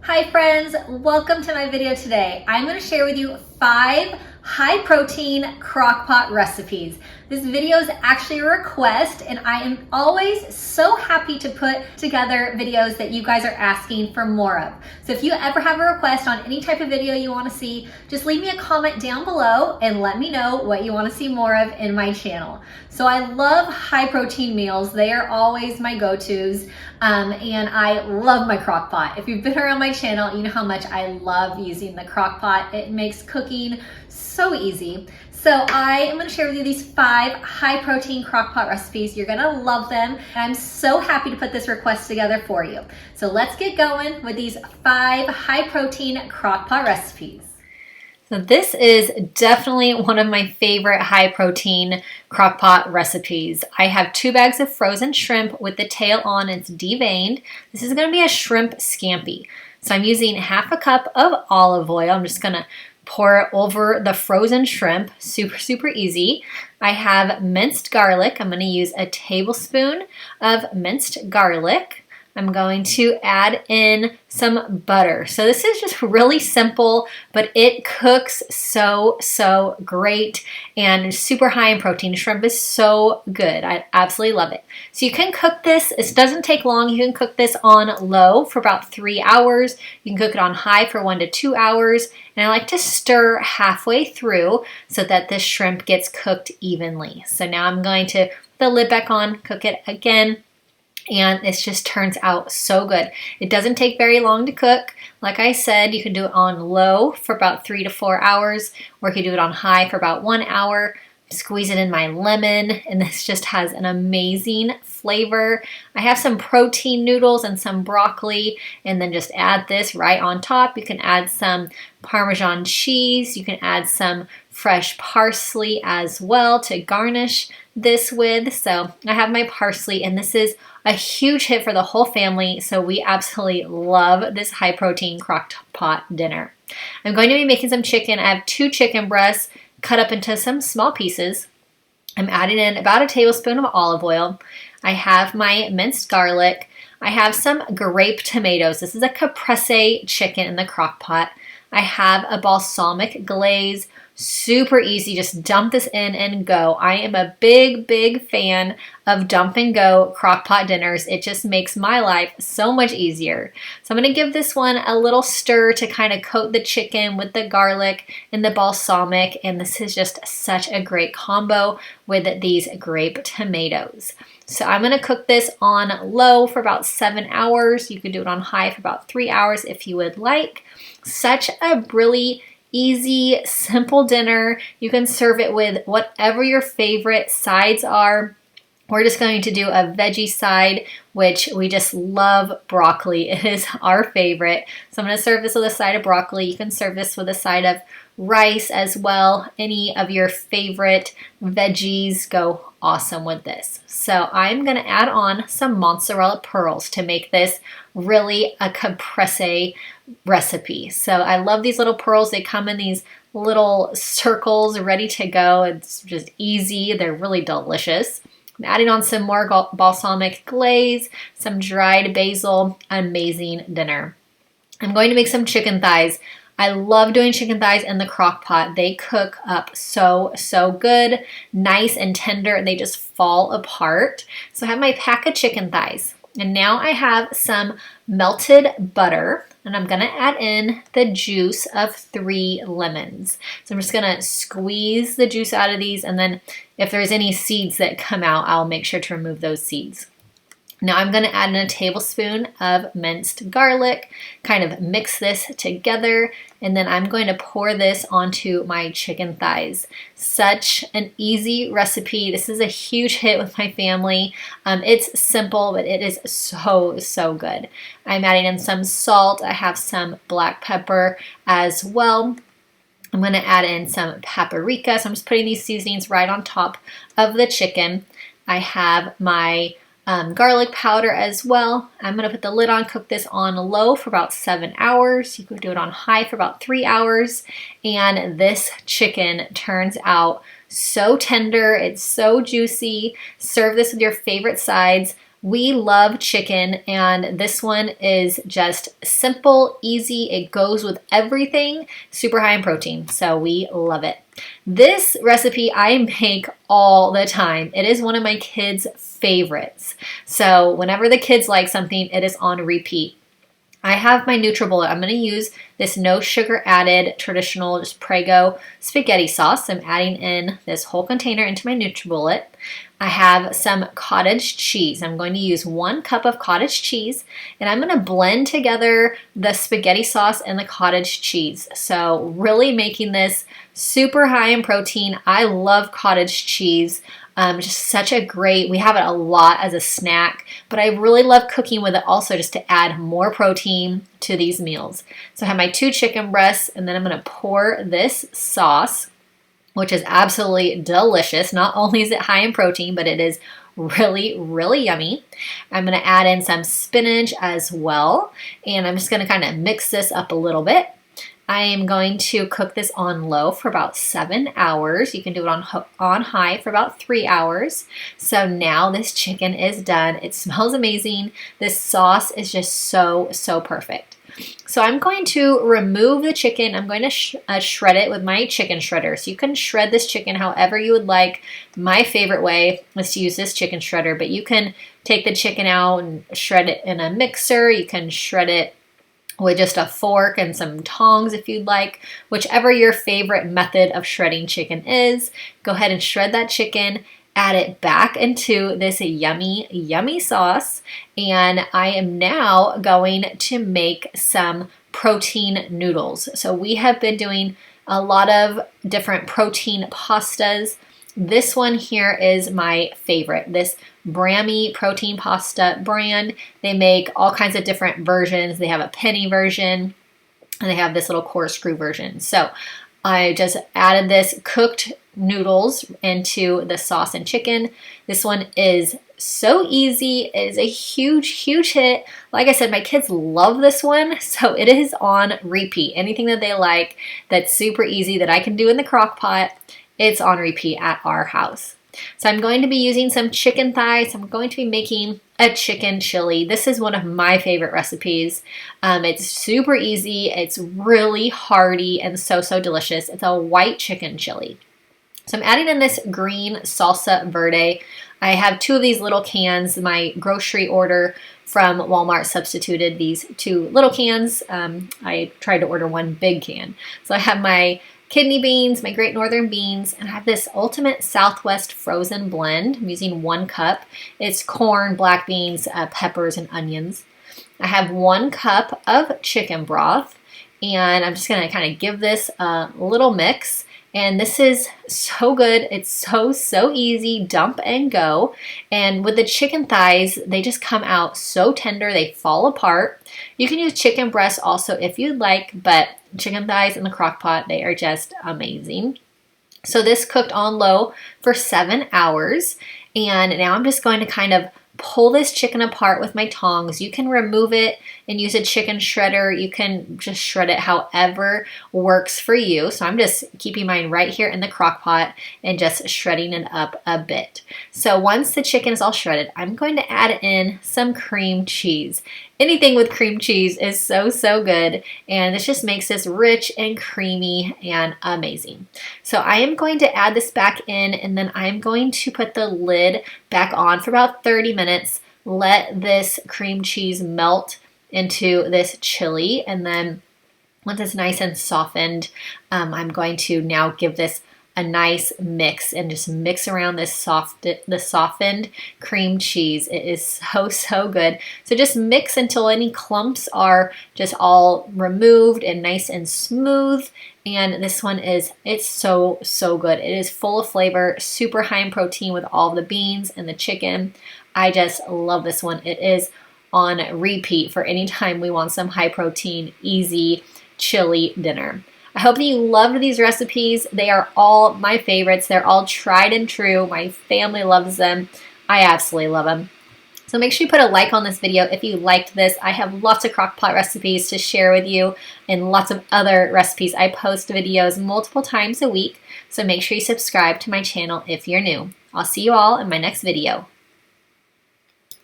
Hi friends, welcome to my video today. I'm going to share with you 5 high protein crock pot recipes. This video is actually a request and I am always so happy to put together videos that you guys are asking for more of. So if you ever have a request on any type of video you want to see, just leave me a comment down below and let me know what you want to see more of in my channel. So I love high protein meals. They are always my go-tos. And I love my crock pot. If you've been around my channel, you know how much I love using the crock pot. It makes cooking so easy. So I am going to share with you these 5 high protein crock pot recipes. You're going to love them. And I'm so happy to put this request together for you. So let's get going with these 5 high protein crock pot recipes. So this is definitely one of my favorite high protein crock pot recipes. I have 2 bags of frozen shrimp with the tail on, it's deveined. This is going to be a shrimp scampi. So I'm using half a cup of olive oil. I'm just going to pour it over the frozen shrimp. Super easy. I have minced garlic. I'm going to use a tablespoon of minced garlic. I'm going to add in some butter. So this is just really simple, but it cooks so great and super high in protein. Shrimp is so good. I absolutely love it. So you can cook this. It doesn't take long. You can cook this on low for about 3 hours. You can cook it on high for 1 to 2 hours. And I like to stir halfway through so that this shrimp gets cooked evenly. So now I'm going to put the lid back on, cook it again. And it just turns out so good. It doesn't take very long to cook. Like I said, you can do it on low for about 3 to 4 hours, or you can do it on high for about 1 hour. Squeeze it in my lemon, and this just has an amazing flavor. I have some protein noodles and some broccoli, and then just add this right on top. You can add some Parmesan cheese. You can add some fresh parsley as well to garnish this with. So I have my parsley, and this is a huge hit for the whole family, so we absolutely love this high protein crock pot dinner. I'm going to be making some chicken. I have 2 chicken breasts cut up into some small pieces. I'm adding in about a tablespoon of olive oil. I have my minced garlic. I have some grape tomatoes. This is a Caprese chicken in the crock pot. I have a balsamic glaze. Super easy, just dump this in and go. I am a big fan of dump and go crock pot dinners. It just makes my life so much easier. So I'm going to give this one a little stir to kind of coat the chicken with the garlic and the balsamic, and this is just such a great combo with these grape tomatoes. So I'm going to cook this on low for about 7 hours. You could do it on high for about 3 hours if you would like. Such a really easy, simple dinner. You can serve it with whatever your favorite sides are. We're just going to do a veggie side, which we just love broccoli. It is our favorite. So I'm going to serve this with a side of broccoli. You can serve this with a side of rice as well. Any of your favorite veggies go awesome with this. So I'm going to add on some mozzarella pearls to make this really a Caprese recipe. So I love these little pearls. They come in these little circles ready to go. It's just easy. They're really delicious. I'm adding on some more balsamic glaze, some dried basil. Amazing dinner. I'm going to make some chicken thighs. I love doing chicken thighs in the crock pot. They cook up so good, nice and tender, and they just fall apart. So I have my pack of chicken thighs. And now I have some melted butter, and I'm going to add in the juice of 3 lemons. So I'm just going to squeeze the juice out of these, and then if there's any seeds that come out, I'll make sure to remove those seeds. Now I'm going to add in a tablespoon of minced garlic, kind of mix this together, and then I'm going to pour this onto my chicken thighs. Such an easy recipe. This is a huge hit with my family. It's simple, but it is so good. I'm adding in some salt. I have some black pepper as well. I'm going to add in some paprika. So I'm just putting these seasonings right on top of the chicken. I have my garlic powder as well. I'm going to put the lid on, cook this on low for about 7 hours. You could do it on high for about 3 hours. And this chicken turns out so tender. It's so juicy. Serve this with your favorite sides. We love chicken, and this one is just simple, easy. It goes with everything, super high in protein, so we love it. This recipe I make all the time. It is one of my kids' favorites. So whenever the kids like something, it is on repeat. I have my NutriBullet. I'm going to use this no sugar added traditional just Prego spaghetti sauce. I'm adding in this whole container into my NutriBullet. I have some cottage cheese. I'm going to use 1 cup of cottage cheese, and I'm going to blend together the spaghetti sauce and the cottage cheese. So really making this super high in protein. I love cottage cheese. Just such a great, we have it a lot as a snack, but I really love cooking with it also just to add more protein to these meals. So I have my 2 chicken breasts, and then I'm going to pour this sauce, which is absolutely delicious. Not only is it high in protein, but it is really, really yummy. I'm going to add in some spinach as well, and I'm just going to kind of mix this up a little bit. I am going to cook this on low for about 7 hours. You can do it on high for about 3 hours. So now this chicken is done. It smells amazing. This sauce is just so, so perfect. So I'm going to remove the chicken. I'm going to shred it with my chicken shredder. So you can shred this chicken however you would like. My favorite way is to use this chicken shredder, but you can take the chicken out and shred it in a mixer. You can shred it with just a fork and some tongs if you'd like. Whichever your favorite method of shredding chicken is, go ahead and shred that chicken, add it back into this yummy, yummy sauce, and I am now going to make some protein noodles. So we have been doing a lot of different protein pastas. This one here is my favorite, this Brammy protein pasta brand. They make all kinds of different versions. They have a penny version, and they have this little corkscrew version. So I just added this cooked noodles into the sauce and chicken. This one is so easy. It is a huge, huge hit. Like I said, my kids love this one, so it is on repeat. Anything that they like that's super easy that I can do in the crock pot, it's on repeat at our house. So I'm going to be using some chicken thighs. I'm going to be making a chicken chili. This is one of my favorite recipes. It's super easy. It's really hearty and so, so delicious. It's a white chicken chili. So I'm adding in this green salsa verde. I have 2 of these little cans. My grocery order from Walmart substituted these 2 little cans. I tried to order 1 big can. So I have my kidney beans, my Great Northern beans, and I have this Ultimate Southwest frozen blend. I'm using 1 cup. It's corn, black beans, peppers, and onions. I have 1 cup of chicken broth, and I'm just going to kind of give this a little mix. And this is so good. It's so, so easy. Dump and go. And with the chicken thighs, they just come out so tender. They fall apart. You can use chicken breasts also if you'd like, but chicken thighs in the crock pot, they are just amazing. So this cooked on low for 7 hours. And now I'm just going to kind of pull this chicken apart with my tongs. You can remove it and use a chicken shredder. You can just shred it however works for you. So I'm just keeping mine right here in the crock pot and just shredding it up a bit. So once the chicken is all shredded, I'm going to add in some cream cheese. Anything with cream cheese is so, so good, and this just makes this rich and creamy and amazing. So I am going to add this back in, and then I'm going to put the lid back on for about 30 minutes. Let this cream cheese melt into this chili, and then once it's nice and softened, I'm going to now give this a nice mix and just mix around this softened cream cheese. It is so, so good. So just mix until any clumps are just all removed and nice and smooth. And this one it's so, so good. It is full of flavor, super high in protein with all the beans and the chicken. I just love this one. It is on repeat for any time we want some high protein, easy chili dinner. I hope that you loved these recipes. They are all my favorites. They're all tried and true. My family loves them. I absolutely love them. So make sure you put a like on this video if you liked this. I have lots of crockpot recipes to share with you and lots of other recipes. I post videos multiple times a week, so make sure you subscribe to my channel if you're new. I'll see you all in my next video.